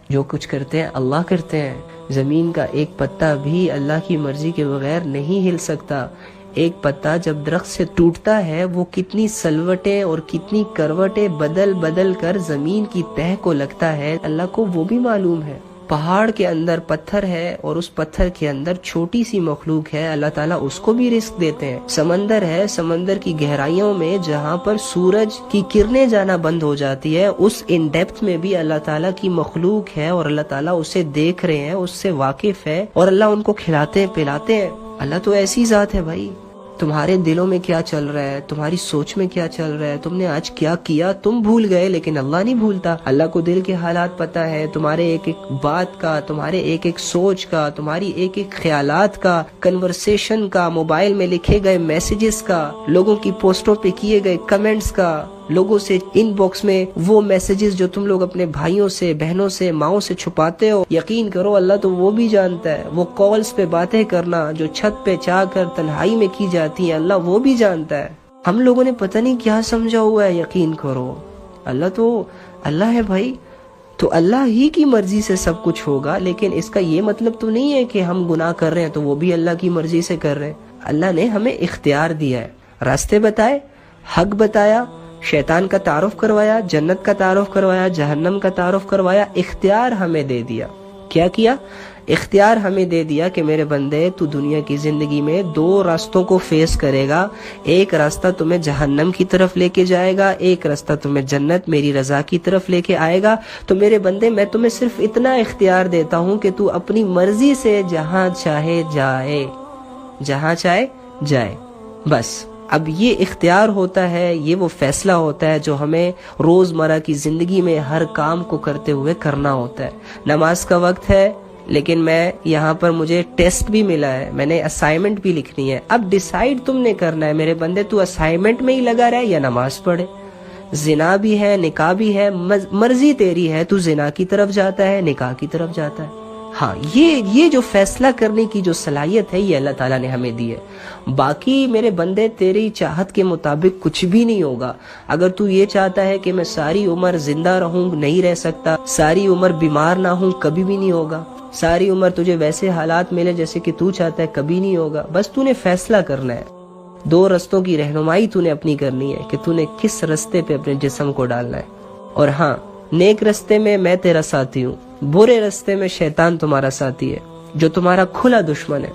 جو کچھ کرتے ہیں اللہ کرتے ہیں. زمین کا ایک پتا بھی اللہ کی مرضی کے بغیر نہیں ہل سکتا. ایک پتا جب درخت سے ٹوٹتا ہے وہ کتنی سلوٹیں اور کتنی کروٹیں بدل بدل کر زمین کی تہہ کو لگتا ہے، اللہ کو وہ بھی معلوم ہے. پہاڑ کے اندر پتھر ہے اور اس پتھر کے اندر چھوٹی سی مخلوق ہے، اللہ تعالیٰ اس کو بھی رزق دیتے ہیں. سمندر ہے، سمندر کی گہرائیوں میں جہاں پر سورج کی کرنیں جانا بند ہو جاتی ہے، اس ان ڈیپتھ میں بھی اللہ تعالیٰ کی مخلوق ہے اور اللہ تعالیٰ اسے دیکھ رہے ہیں، اس سے واقف ہے اور اللہ ان کو کھلاتے ہیں پلاتے ہیں. اللہ تو ایسی ذات ہے بھائی. تمہارے دلوں میں کیا چل رہا ہے، تمہاری سوچ میں کیا چل رہا ہے، تم نے آج کیا کیا، تم بھول گئے لیکن اللہ نہیں بھولتا. اللہ کو دل کے حالات پتہ ہے، تمہارے ایک ایک بات کا، تمہارے ایک ایک سوچ کا، تمہاری ایک ایک خیالات کا، کنورسیشن کا، موبائل میں لکھے گئے میسیجز کا، لوگوں کی پوسٹوں پہ کیے گئے کمنٹس کا، لوگوں سے ان باکس میں وہ میسیجز جو تم لوگ اپنے بھائیوں سے، بہنوں سے، ماؤں سے چھپاتے ہو. یقین کرو اللہ تو وہ بھی جانتا ہے. وہ کالز پہ باتیں کرنا جو چھت پہ چاہ کر تنہائی میں کی جاتی ہیں، اللہ وہ بھی جانتا ہے. ہم لوگوں نے پتہ نہیں کیا سمجھا ہوا ہے. یقین کرو اللہ تو اللہ ہے بھائی. تو اللہ ہی کی مرضی سے سب کچھ ہوگا، لیکن اس کا یہ مطلب تو نہیں ہے کہ ہم گناہ کر رہے ہیں تو وہ بھی اللہ کی مرضی سے کر رہے ہیں. اللہ نے ہمیں اختیار دیا ہے، راستے بتائے، حق بتایا، شیطان کا تعارف کروایا، جنت کا تعارف کروایا، جہنم کا تعارف کروایا، اختیار ہمیں دے دیا. کیا کیا؟ اختیار ہمیں دے دیا کہ میرے بندے تو دنیا کی زندگی میں دو راستوں کو فیس کرے گا. ایک راستہ تمہیں جہنم کی طرف لے کے جائے گا، ایک راستہ تمہیں جنت میری رضا کی طرف لے کے آئے گا. تو میرے بندے میں تمہیں صرف اتنا اختیار دیتا ہوں کہ تو اپنی مرضی سے جہاں چاہے جائے، جہاں چاہے جائے. بس اب یہ اختیار ہوتا ہے، یہ وہ فیصلہ ہوتا ہے جو ہمیں روزمرہ کی زندگی میں ہر کام کو کرتے ہوئے کرنا ہوتا ہے. نماز کا وقت ہے لیکن میں یہاں پر مجھے ٹیسٹ بھی ملا ہے، میں نے اسائنمنٹ بھی لکھنی ہے. اب ڈیسائیڈ تم نے کرنا ہے میرے بندے، تو اسائنمنٹ میں ہی لگا رہے یا نماز پڑھے. زنا بھی ہے، نکاح بھی ہے، مرضی تیری ہے. تو زنا کی طرف جاتا ہے، نکاح کی طرف جاتا ہے. ہاں یہ جو فیصلہ کرنے کی جو صلاحیت ہے یہ اللہ تعالیٰ نے ہمیں دی ہے. باقی میرے بندے تیری چاہت کے مطابق کچھ بھی نہیں ہوگا. اگر تو یہ چاہتا ہے کہ میں ساری عمر زندہ رہوں، نہیں رہ سکتا. ساری عمر بیمار نہ ہوں، کبھی بھی نہیں ہوگا. ساری عمر تجھے ویسے حالات ملے جیسے کہ تو چاہتا ہے، کبھی نہیں ہوگا. بس تو نے فیصلہ کرنا ہے. دو رستوں کی رہنمائی تو نے اپنی کرنی ہے کہ تو نے کس رستے پہ اپنے جسم کو ڈالنا ہے. اور ہاں، نیک رستے میں تیرا ساتھی ہوں، برے رستے میں شیطان تمہارا ساتھی ہے جو تمہارا کھلا دشمن ہے.